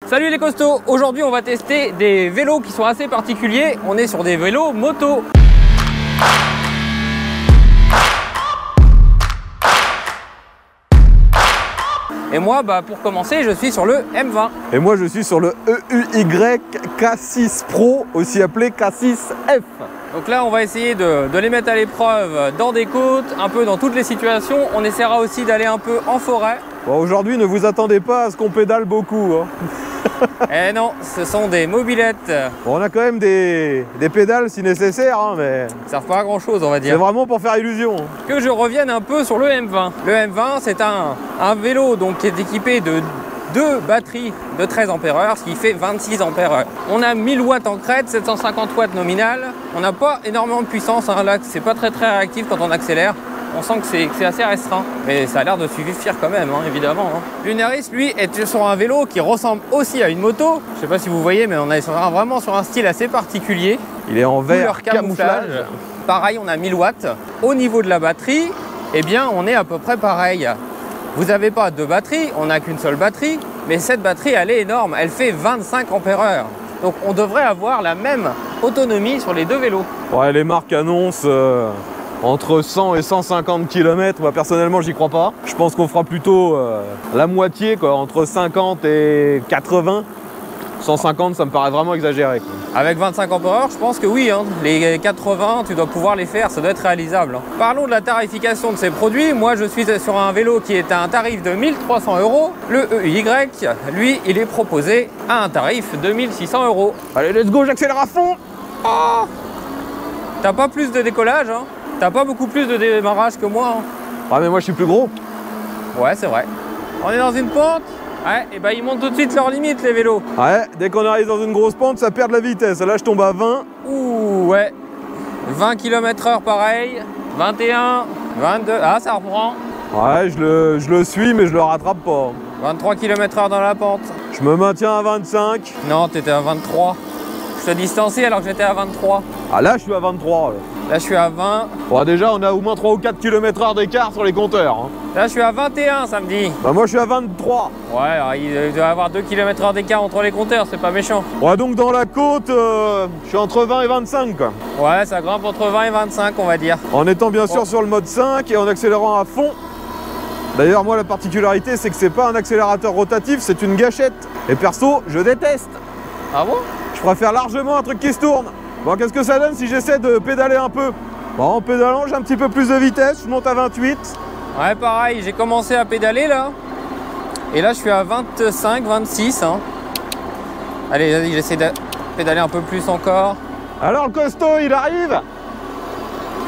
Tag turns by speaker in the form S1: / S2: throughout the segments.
S1: Salut les costauds, aujourd'hui on va tester des vélos qui sont assez particuliers. On est sur des vélos moto. Et moi, pour commencer, je suis sur le M20.
S2: Et moi, je suis sur le EUY K6 Pro, aussi appelé K6F.
S1: Donc là, on va essayer de les mettre à l'épreuve dans des côtes, un peu dans toutes les situations. On essaiera aussi d'aller un peu en forêt.
S2: Bon, aujourd'hui, ne vous attendez pas à ce qu'on pédale beaucoup. Hein.
S1: Eh non, ce sont des mobylettes.
S2: Bon, on a quand même des pédales si nécessaire, hein, mais
S1: Ils ne servent pas à grand chose, on va dire.
S2: c'est vraiment pour faire illusion.
S1: Que je revienne un peu sur le M20. Le M20, c'est un vélo donc, qui est équipé de 2 batteries de 13 ampères, ce qui fait 26 ampères. On a 1000 watts en crête, 750 watts nominal. On n'a pas énormément de puissance, hein, là, c'est pas très réactif quand on accélère. On sent que c'est assez restreint, mais ça a l'air de suffire quand même, hein, évidemment. Hein. Lunaris, lui, est sur un vélo qui ressemble aussi à une moto. Je sais pas si vous voyez, mais on est vraiment sur un style assez particulier.
S2: Il est en vert
S1: camouflage. Pareil, on a 1000 watts. Au niveau de la batterie, eh bien, on est à peu près pareil. Vous n'avez pas 2 batteries, on n'a qu'une seule batterie, mais cette batterie, elle est énorme. Elle fait 25 ampères. Donc, on devrait avoir la même autonomie sur les 2 vélos.
S2: Ouais, les marques annoncent entre 100 et 150 km. Moi, personnellement, j'y crois pas. Je pense qu'on fera plutôt la moitié, quoi, entre 50 et 80. 150, ça me paraît vraiment exagéré.
S1: Avec 25 ampères, je pense que oui, hein. Les 80, tu dois pouvoir les faire, ça doit être réalisable. Hein. Parlons de la tarification de ces produits. Moi, je suis sur un vélo qui est à un tarif de 1300 €. Le EUY, lui, il est proposé à un tarif de 1600 €.
S2: Allez, let's go, j'accélère à fond.
S1: Oh, t'as pas plus de décollage, hein. T'as pas beaucoup plus de démarrage que moi. Hein.
S2: Ah, mais moi, je suis plus gros.
S1: Ouais, c'est vrai. On est dans une pente. Ouais, et ils montent tout de suite leurs limites, les vélos.
S2: Ouais, dès qu'on arrive dans une grosse pente, ça perd de la vitesse. Là, je tombe à 20.
S1: Ouh, ouais. 20 km/h pareil. 21, 22. Ah, ça reprend.
S2: Ouais, je le suis, mais je le rattrape pas.
S1: 23 km/h dans la pente.
S2: Je me maintiens à 25.
S1: Non, t'étais à 23. Je te distançais alors que j'étais à 23.
S2: Ah, là, je suis à 23.
S1: Là, je suis à 20.
S2: Bon, déjà, on a au moins 3 ou 4 km/h d'écart sur les compteurs. Hein.
S1: Là, je suis à 21 samedi.
S2: Bah, moi, je suis à 23.
S1: Ouais, alors, il doit y avoir 2 km/h d'écart entre les compteurs, c'est pas méchant.
S2: Ouais, donc dans la côte, je suis entre 20 et 25, quoi.
S1: Ouais, ça grimpe entre 20 et 25, on va dire.
S2: En étant bien sûr sur le mode 5 et en accélérant à fond. D'ailleurs, moi, la particularité, c'est que c'est pas un accélérateur rotatif, c'est une gâchette. Et perso, je déteste.
S1: Ah bon?
S2: Je préfère largement un truc qui se tourne. Bon, qu'est-ce que ça donne si j'essaie de pédaler un peu? Bon, en pédalant, j'ai un petit peu plus de vitesse, je monte à 28.
S1: Ouais, pareil, j'ai commencé à pédaler là. Et là, je suis à 25, 26. Hein. Allez, vas-y, j'essaie de pédaler un peu plus encore.
S2: Alors, le costaud, il arrive.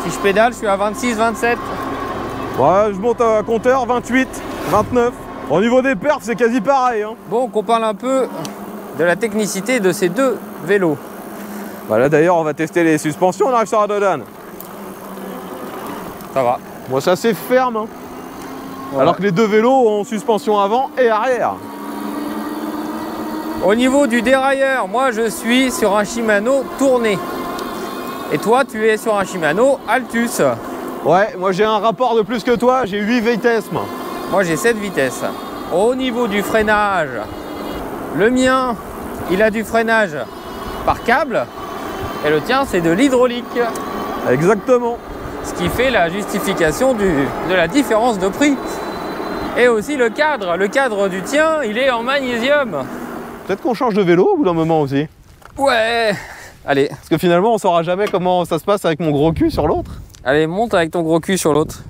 S1: Si je pédale, je suis à 26, 27.
S2: Ouais, je monte à compteur, 28, 29. Au niveau des perfs, c'est quasi pareil. Hein.
S1: Bon, qu'on parle un peu de la technicité de ces 2 vélos.
S2: Voilà, d'ailleurs, on va tester les suspensions, on arrive sur la Dodane.
S1: Ça va.
S2: Moi, c'est assez ferme. Hein.
S1: Ouais.
S2: Alors que les 2 vélos ont suspension avant et arrière.
S1: Au niveau du dérailleur, moi, je suis sur un Shimano tourné. Et toi, tu es sur un Shimano Altus.
S2: Ouais, moi, j'ai un rapport de plus que toi, j'ai 8 vitesses, moi.
S1: Moi, j'ai 7 vitesses. Au niveau du freinage, le mien, il a du freinage par câble. Et le tien, c'est de l'hydraulique.
S2: Exactement.
S1: Ce qui fait la justification de la différence de prix. Et aussi le cadre. Le cadre du tien, il est en magnésium.
S2: Peut-être qu'on change de vélo au bout d'un moment aussi.
S1: Ouais. Allez.
S2: Parce que finalement, on saura jamais comment ça se passe avec mon gros cul sur l'autre.
S1: Allez, monte avec ton gros cul sur l'autre.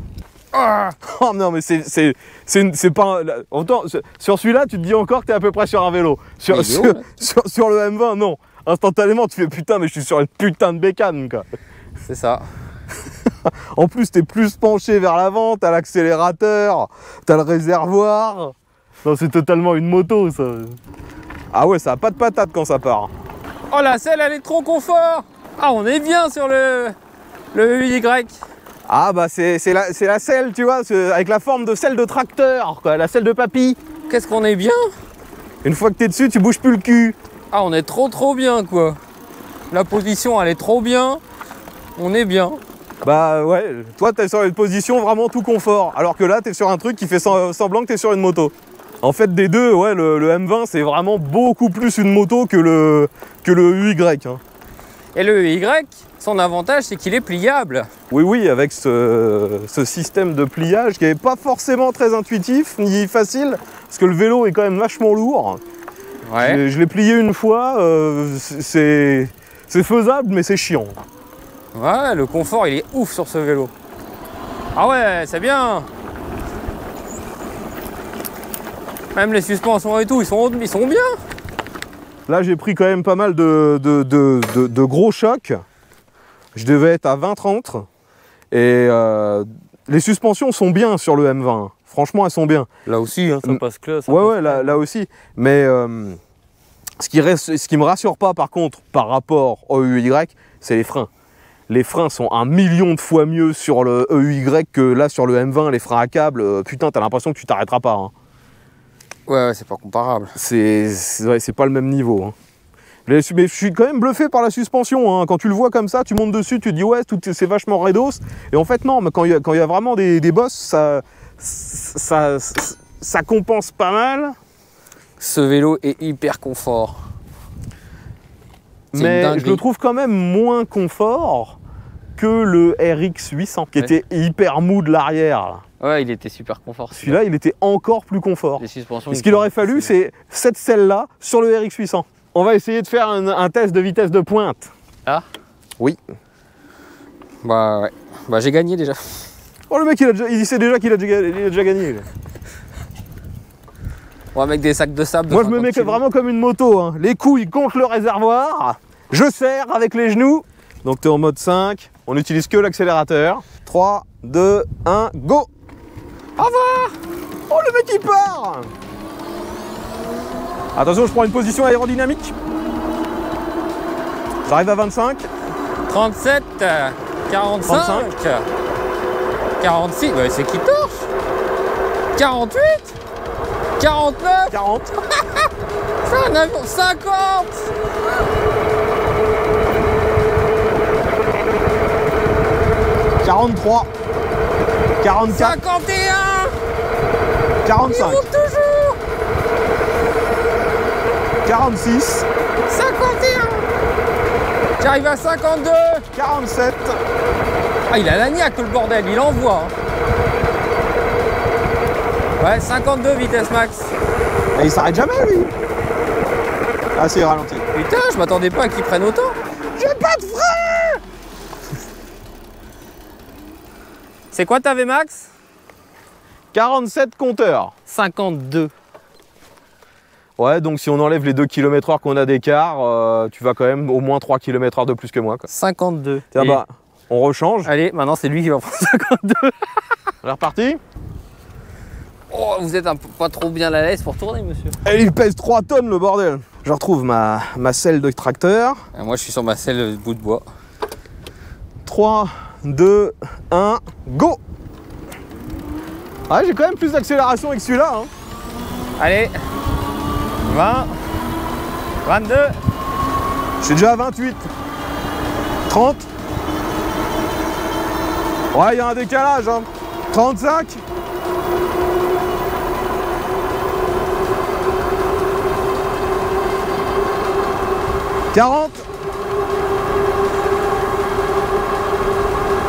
S1: Ah.
S2: Oh non, mais c'est pas... Autant, sur celui-là, tu te dis encore que t'es à peu près sur un vélo. Sur le M20, non. Instantanément, tu fais putain, mais je suis sur une putain de bécane, quoi.
S1: C'est ça.
S2: En plus, t'es plus penché vers l'avant, t'as l'accélérateur, t'as le réservoir. Non, c'est totalement une moto, ça. Ah ouais, ça a pas de patate quand ça part.
S1: Oh, la selle, elle est trop confort. Ah, on est bien sur le EUY.
S2: Ah bah, c'est la selle, tu vois, avec la forme de selle de tracteur, quoi, la selle de papy.
S1: Qu'est-ce qu'on est bien.
S2: Une fois que t'es dessus, tu bouges plus le cul.
S1: Ah, on est trop bien, quoi. La position, elle est trop bien. On est bien.
S2: Bah ouais, toi t'es sur une position vraiment tout confort, alors que là t'es sur un truc qui fait semblant que t'es sur une moto. En fait, des deux, ouais, le M20, c'est vraiment beaucoup plus une moto que le EY. Hein.
S1: Et le EY, son avantage, c'est qu'il est pliable.
S2: Oui, oui, avec ce système de pliage qui n'est pas forcément très intuitif ni facile, parce que le vélo est quand même vachement lourd.
S1: Ouais.
S2: Je l'ai plié une fois, c'est faisable, mais c'est chiant.
S1: Ouais, le confort, il est ouf sur ce vélo. Ah ouais, c'est bien. Même les suspensions et tout, ils sont bien.
S2: Là, j'ai pris quand même pas mal de gros chocs. Je devais être à 20-30. Et les suspensions sont bien sur le M20. Franchement, elles sont bien.
S1: Là aussi, hein, ça passe classe.
S2: Ouais, là aussi. Mais ce qui me rassure pas, par contre, par rapport au EY, c'est les freins. Les freins sont 1 million de fois mieux sur le EY que là sur le M20. Les freins à câble, putain, t'as l'impression que tu t'arrêteras pas. Hein.
S1: Ouais, c'est pas comparable.
S2: C'est pas le même niveau. Hein. Mais je suis quand même bluffé par la suspension. Hein. Quand tu le vois comme ça, tu montes dessus, tu te dis ouais, c'est vachement raidos. Et en fait, non, mais quand il y a vraiment des bosses, ça compense pas mal.
S1: Ce vélo est hyper confort.
S2: Mais je le trouve quand même moins confort que le RX 800, qui était hyper mou de l'arrière.
S1: Ouais, il était super confort.
S2: Celui-là, il était encore plus confort.
S1: Les suspensions.
S2: Ce qu'il aurait fallu, c'est cette selle-là sur le RX 800. On va essayer de faire un test de vitesse de pointe.
S1: Ah
S2: oui.
S1: Bah ouais. Bah j'ai gagné déjà.
S2: Oh le mec, il sait déjà qu'il a déjà gagné.
S1: Ouais, avec des sacs de sable.
S2: Moi je me mets vraiment comme une moto. Hein. Les couilles contre le réservoir. Je serre avec les genoux. Donc tu es en mode 5. On n'utilise que l'accélérateur. 3, 2, 1, go.
S1: Au revoir.
S2: Oh le mec il part. Attention, je prends une position aérodynamique. J'arrive à 25.
S1: 37, 45, 46, bah c'est qui torche. 48, 49,
S2: 40.
S1: c'est un avion, 50. «
S2: 43, 44,
S1: 51,
S2: 45,
S1: il monte toujours.
S2: 46,
S1: 51, j'arrive à 52,
S2: 47.
S1: Ah, il a la niaque le bordel, il envoie. Ouais, 52 vitesse max.
S2: Et il s'arrête jamais lui. Ah c'est ralenti.
S1: Putain, je m'attendais pas à qu'il prenne autant.
S2: J'ai pas de frein.
S1: C'est quoi ta Vmax?
S2: 47 compteurs.
S1: 52.
S2: Ouais, donc si on enlève les 2 km/h qu'on a d'écart, tu vas quand même au moins 3 km/h de plus que moi. Quoi.
S1: 52.
S2: Tiens, bah, on rechange.
S1: Allez, maintenant c'est lui qui va prendre 52.
S2: On est reparti.
S1: Oh, vous êtes pas trop bien à l'aise pour tourner, monsieur.
S2: Et il pèse 3 tonnes le bordel. Je retrouve ma selle de tracteur.
S1: Et moi je suis sur ma selle de bout de bois.
S2: 3, 2, 1, go. Ah, j'ai quand même plus d'accélération avec celui-là. Hein.
S1: Allez, 20, 22.
S2: Je suis déjà à 28, 30. Ouais, il y a un décalage. Hein. 35. 40.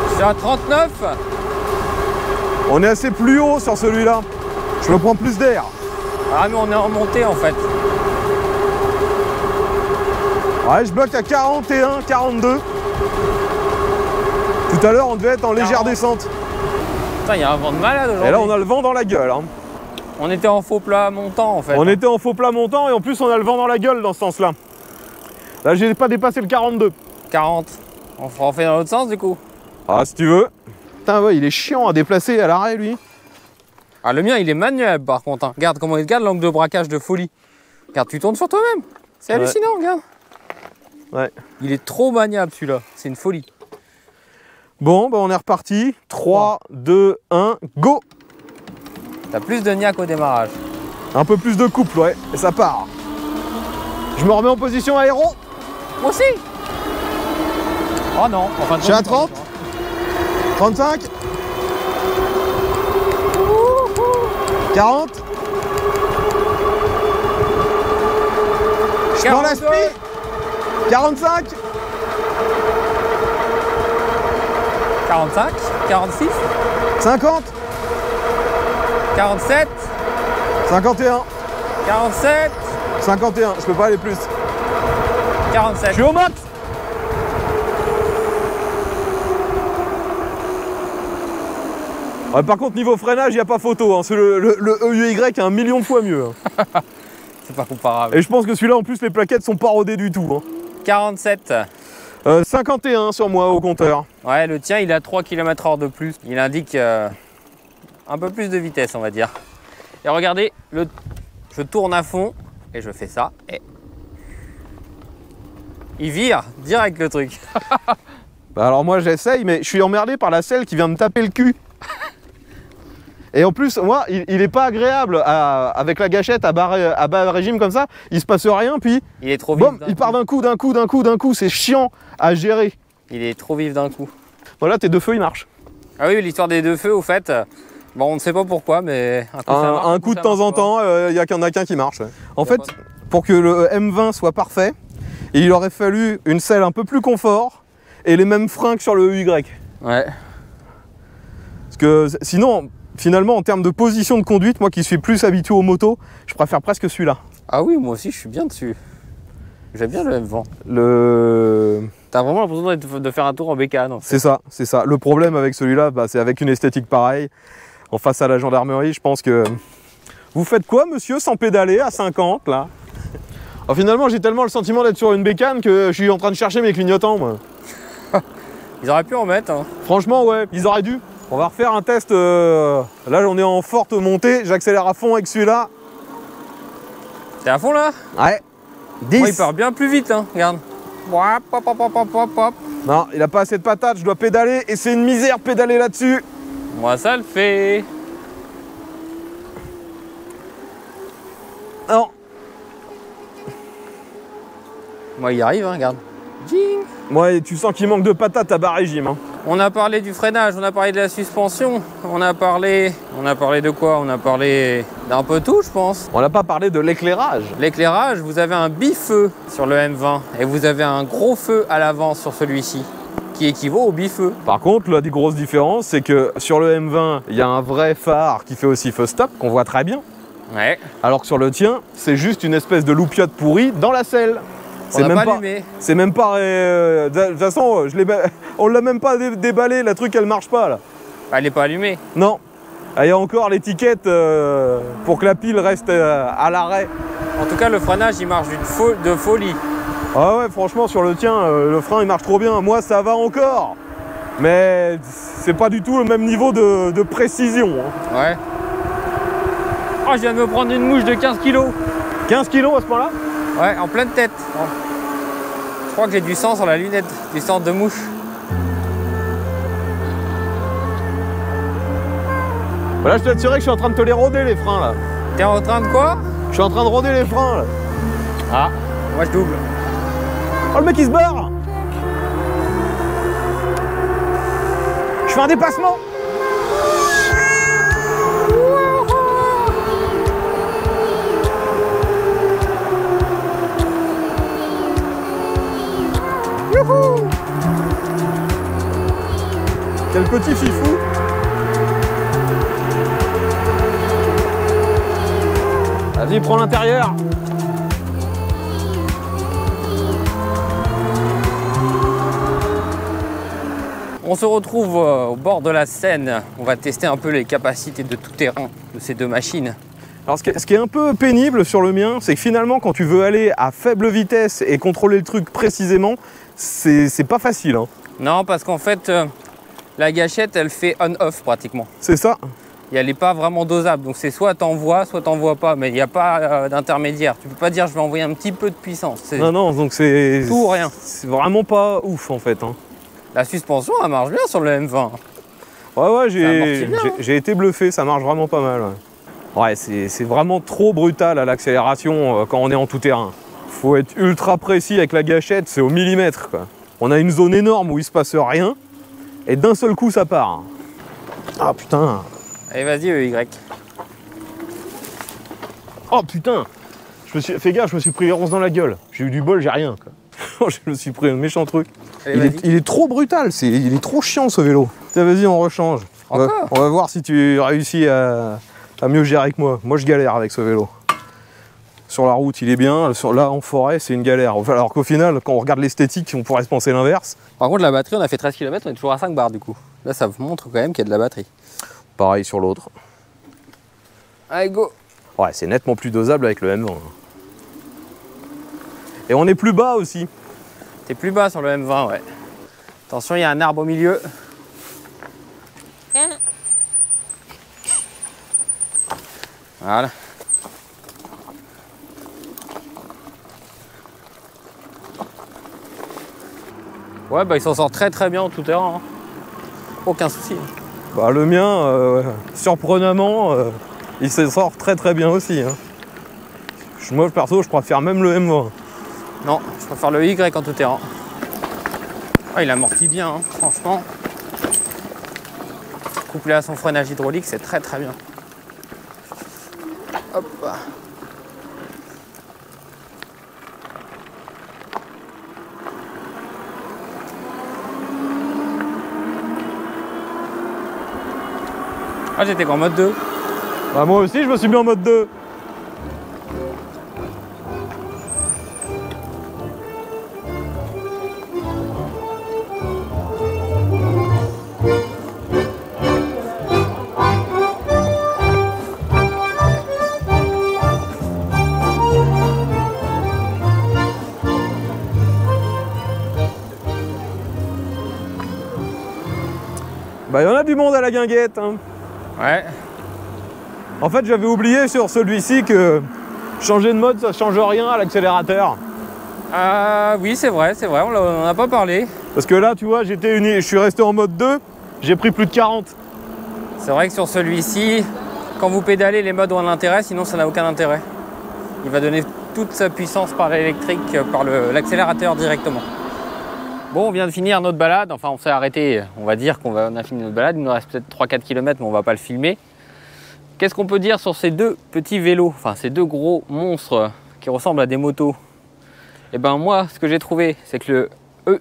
S1: Je suis à 39.
S2: On est assez plus haut sur celui-là. Je me prends plus d'air.
S1: Ah mais on est en montée en fait.
S2: Ouais, je bloque à 41, 42. Tout à l'heure, on devait être en légère descente.
S1: Putain, il y a un vent de malade aujourd'hui.
S2: Et là, on a le vent dans la gueule. Hein.
S1: On était en faux plat montant en fait.
S2: On était en faux plat montant et en plus, on a le vent dans la gueule dans ce sens-là. Là, j'ai pas dépassé le 42.
S1: 40. On fait dans l'autre sens du coup.
S2: Ah, si tu veux. Putain, ouais, il est chiant à déplacer à l'arrêt, lui.
S1: Ah, le mien, il est maniable par contre. Hein. Regarde comment il garde l'angle de braquage de folie. Regarde, tu tournes sur toi-même. C'est hallucinant, regarde.
S2: Ouais.
S1: Il est trop maniable celui-là. C'est une folie.
S2: Bon, bah on est reparti. 3, 2, 1, go.
S1: T'as plus de niaque au démarrage.
S2: Un peu plus de couple, ouais. Et ça part. Je me remets en position aéro.
S1: Moi aussi. Oh non. Enfin,
S2: je suis à 30. 35. 40. Je prends la speed. 45.
S1: 45, 46,
S2: 50.
S1: 47,
S2: 51.
S1: 47,
S2: 51. Je peux pas aller plus.
S1: 47.
S2: Je suis au max. Ouais, par contre, niveau freinage, il n'y a pas photo. Hein. Le EUY est 1 million de fois mieux. Hein.
S1: C'est pas comparable.
S2: Et je pense que celui-là, en plus, les plaquettes sont pas rodées du tout. Hein.
S1: 47.
S2: 51 sur moi au compteur.
S1: Ouais, le tien, il a 3 km/h de plus. Il indique un peu plus de vitesse, on va dire. Et regardez, je tourne à fond et je fais ça. Et il vire direct le truc.
S2: Bah alors moi, j'essaye, mais je suis emmerdé par la selle qui vient me taper le cul. Et en plus, moi, il est pas agréable avec la gâchette à bas régime comme ça. Il se passe rien, puis
S1: il est trop vif.
S2: Boum, il part d'un coup. C'est chiant à gérer.
S1: Il est trop vif d'un coup.
S2: Voilà, tes deux feux, ils marchent.
S1: Ah oui, l'histoire des deux feux, au fait, bon, on ne sait pas pourquoi, mais
S2: un coup de temps en temps, il y en a qu'un qui marche. Ouais. En fait, pour que le M20 soit parfait, il aurait fallu une selle un peu plus confort et les mêmes freins que sur le EY.
S1: Ouais.
S2: Parce que sinon, finalement, en termes de position de conduite, moi qui suis plus habitué aux motos, je préfère presque celui-là.
S1: Ah oui, moi aussi, je suis bien dessus. J'aime bien le M20. T'as vraiment l'impression de faire un tour en bécane. En fait.
S2: C'est ça. Le problème avec celui-là, bah, c'est avec une esthétique pareille, en face à la gendarmerie, je pense que... Vous faites quoi, monsieur, sans pédaler à 50, là? Alors, finalement, j'ai tellement le sentiment d'être sur une bécane que je suis en train de chercher mes clignotants, moi.
S1: Ils auraient pu en mettre. Hein.
S2: Franchement, ouais, ils auraient dû. On va refaire un test. Là, on est en forte montée. J'accélère à fond avec celui-là.
S1: T'es à fond, là?
S2: Ouais. 10.
S1: Moi, il part bien plus vite, hein. Regarde. Hop, hop, hop, hop, hop, hop.
S2: Non, il a pas assez de patates. Je dois pédaler et c'est une misère pédaler là-dessus.
S1: Moi, ça le fait.
S2: Non.
S1: Moi, il arrive, hein, regarde. Ding.
S2: Ouais, tu sens qu'il manque de patates à bas régime. Hein.
S1: On a parlé du freinage, on a parlé de la suspension, on a parlé de quoi? On a parlé d'un peu tout, je pense.
S2: On n'a pas parlé de l'éclairage.
S1: L'éclairage, vous avez un bifeu sur le M20 et vous avez un gros feu à l'avant sur celui-ci, qui équivaut au bifeu.
S2: Par contre, la grosse différence, c'est que sur le M20, il y a un vrai phare qui fait aussi feu stop, qu'on voit très bien.
S1: Ouais.
S2: Alors que sur le tien, c'est juste une espèce de loupiote pourrie dans la selle.
S1: C'est même pas allumé.
S2: C'est même pas... de toute façon, on l'a même pas déballé, la truc elle marche pas là.
S1: Elle n'est pas allumée.
S2: Non. Il y a encore l'étiquette pour que la pile reste à l'arrêt.
S1: En tout cas, le freinage il marche de folie.
S2: Ah ouais, franchement, sur le tien, le frein il marche trop bien. Moi, ça va encore. Mais c'est pas du tout le même niveau de précision. Hein.
S1: Ouais. Oh, je viens de me prendre une mouche de 15 kg.
S2: 15 kg à ce point-là?
S1: Ouais, en pleine tête. Je crois que j'ai du sang sur la lunette, du sang de mouche.
S2: Voilà, je t'assurais que je suis en train de te les rôder les freins là.
S1: T'es en train de quoi?
S2: Je suis en train de rôder les freins là.
S1: Ah, moi je double.
S2: Oh, le mec il se barre. Je fais un dépassement. Youhou! Quel petit fifou! Vas-y, prends l'intérieur!
S1: On se retrouve au bord de la Seine. On va tester un peu les capacités de tout terrain de ces deux machines.
S2: Alors ce qui est un peu pénible sur le mien, c'est que finalement quand tu veux aller à faible vitesse et contrôler le truc précisément, c'est pas facile. Hein.
S1: Non, parce qu'en fait, la gâchette, elle fait on-off pratiquement.
S2: C'est ça.
S1: Et elle n'est pas vraiment dosable. Donc c'est soit t'envoies pas. Mais il n'y a pas d'intermédiaire. Tu peux pas dire je vais envoyer un petit peu de puissance.
S2: Non, donc c'est...
S1: tout ou rien.
S2: C'est vraiment pas ouf en fait. Hein.
S1: La suspension, elle marche bien sur le M20.
S2: Ouais, j'ai été bluffé, ça marche vraiment pas mal. Ouais, c'est vraiment trop brutal à l'accélération quand on est en tout terrain. Faut être ultra précis avec la gâchette, c'est au millimètre quoi. On a une zone énorme où il se passe rien et d'un seul coup ça part. Ah putain.
S1: Allez, vas-y, EY.
S2: Oh putain. Fais gaffe, je me suis pris les ronces dans la gueule. J'ai eu du bol, j'ai rien. Quoi. Je me suis pris un méchant truc.
S1: Allez,
S2: Il est trop brutal, il est trop chiant ce vélo. Tiens, vas-y, on rechange. On va voir si tu réussis à mieux gérer que moi. Moi, je galère avec ce vélo. Sur la route, il est bien. Là, en forêt, c'est une galère. Alors qu'au final, quand on regarde l'esthétique, on pourrait se penser l'inverse.
S1: Par contre, la batterie, on a fait 13 km, on est toujours à 5 bars du coup. Là, ça vous montre quand même qu'il y a de la batterie.
S2: Pareil sur l'autre.
S1: Allez, go!
S2: Ouais, c'est nettement plus dosable avec le M20. Et on est plus bas aussi.
S1: T'es plus bas sur le M20, ouais. Attention, il y a un arbre au milieu. Voilà. Ouais, bah il s'en sort très bien en tout terrain. Hein. Aucun souci.
S2: Bah, le mien, surprenamment, il s'en sort très bien aussi. Hein. Moi, perso, je préfère même le M20.
S1: Non, je préfère le Y en tout terrain. Ah, il amortit bien, hein, franchement. Couplé à son freinage hydraulique, c'est très bien. Hop. Ah, j'étais qu'en mode 2.
S2: Bah, moi aussi, je me suis mis en mode 2. Bah, il y en a du monde à la guinguette. Hein.
S1: Ouais.
S2: En fait, j'avais oublié sur celui-ci que changer de mode, ça change rien à l'accélérateur.
S1: Oui, c'est vrai, on n'en a pas parlé.
S2: Parce que là, tu vois, je suis resté en mode 2, j'ai pris plus de 40.
S1: C'est vrai que sur celui-ci, quand vous pédalez, les modes ont un intérêt, sinon ça n'a aucun intérêt. Il va donner toute sa puissance par l'électrique, par l'accélérateur directement. Bon, on vient de finir notre balade, enfin on s'est arrêté, on va dire qu'on a fini notre balade, il nous reste peut-être 3-4 km, mais on va pas le filmer. Qu'est-ce qu'on peut dire sur ces deux petits vélos, enfin ces deux gros monstres qui ressemblent à des motos? Et ben moi, ce que j'ai trouvé, c'est que le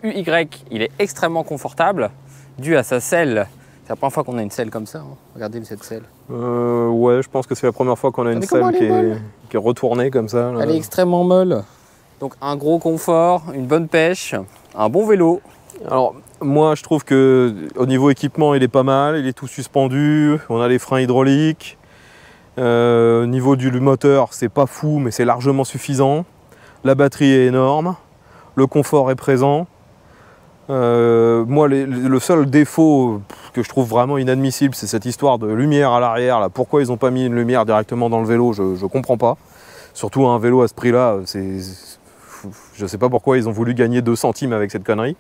S1: EUY, il est extrêmement confortable, dû à sa selle. C'est la première fois qu'on a une selle comme ça, hein. Regardez cette selle.
S2: Ouais, je pense que c'est la première fois qu'on a une selle qui est retournée comme ça. Là.
S1: Elle est extrêmement molle. Donc un gros confort, une bonne pêche, un bon vélo.
S2: Alors moi je trouve que au niveau équipement il est pas mal, il est tout suspendu, on a les freins hydrauliques. Au niveau du moteur c'est pas fou mais c'est largement suffisant. La batterie est énorme, le confort est présent. Moi le seul défaut que je trouve vraiment inadmissible c'est cette histoire de lumière à l'arrière. Là. Pourquoi ils n'ont pas mis une lumière directement dans le vélo, je comprends pas. Surtout un vélo à ce prix là, je sais pas pourquoi ils ont voulu gagner 2 centimes avec cette connerie.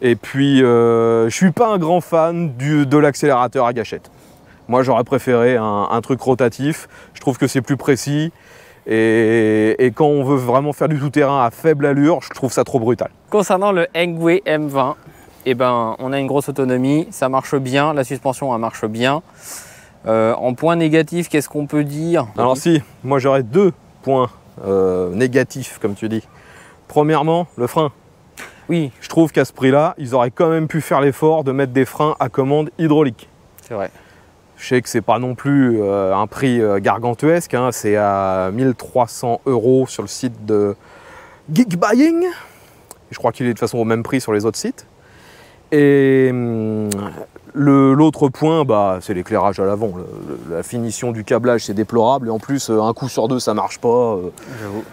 S2: Et puis, je suis pas un grand fan de l'accélérateur à gâchette. Moi, j'aurais préféré un truc rotatif. Je trouve que c'est plus précis. Et quand on veut vraiment faire du tout-terrain à faible allure, je trouve ça trop brutal.
S1: Concernant le Engwe M20, eh ben, on a une grosse autonomie, ça marche bien, la suspension elle marche bien. En point négatif, qu'est-ce qu'on peut dire?
S2: Alors si, moi j'aurais 2 points négatifs, comme tu dis. Premièrement, le frein.
S1: Oui.
S2: Je trouve qu'à ce prix-là, ils auraient quand même pu faire l'effort de mettre des freins à commande hydraulique.
S1: C'est vrai.
S2: Je sais que c'est pas non plus un prix gargantuesque, hein, c'est à 1 300 € sur le site de Geekbuying. Je crois qu'il est de toute façon au même prix sur les autres sites. Et l'autre point, bah, c'est l'éclairage à l'avant. La finition du câblage, c'est déplorable. Et en plus, un coup sur 2, ça marche pas.
S1: J'avoue.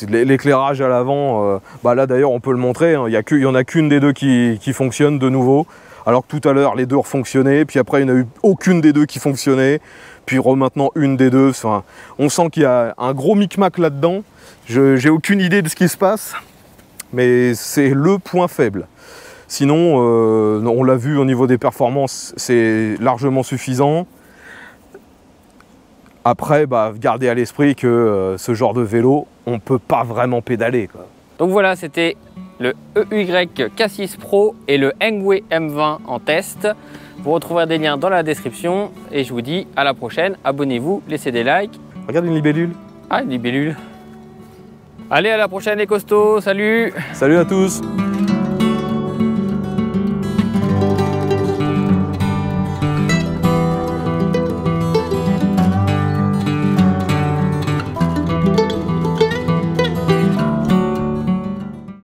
S2: L'éclairage à l'avant, bah là d'ailleurs on peut le montrer, hein, il n'y en a qu'une des deux qui fonctionne de nouveau. Alors que tout à l'heure les deux refonctionnaient, puis après il n'y en a eu aucune des deux qui fonctionnait, puis maintenant une des deux. Enfin, on sent qu'il y a un gros micmac là-dedans. J'ai aucune idée de ce qui se passe, mais c'est le point faible. Sinon, on l'a vu au niveau des performances, c'est largement suffisant. Après, bah, gardez à l'esprit que ce genre de vélo, on ne peut pas vraiment pédaler, quoi.
S1: Donc voilà, c'était le EUY K6 Pro et le Engwe M20 en test. Vous retrouverez des liens dans la description et je vous dis à la prochaine. Abonnez-vous, laissez des likes.
S2: Regarde une libellule.
S1: Ah, une libellule. Allez, à la prochaine les costauds, salut!
S2: Salut à tous!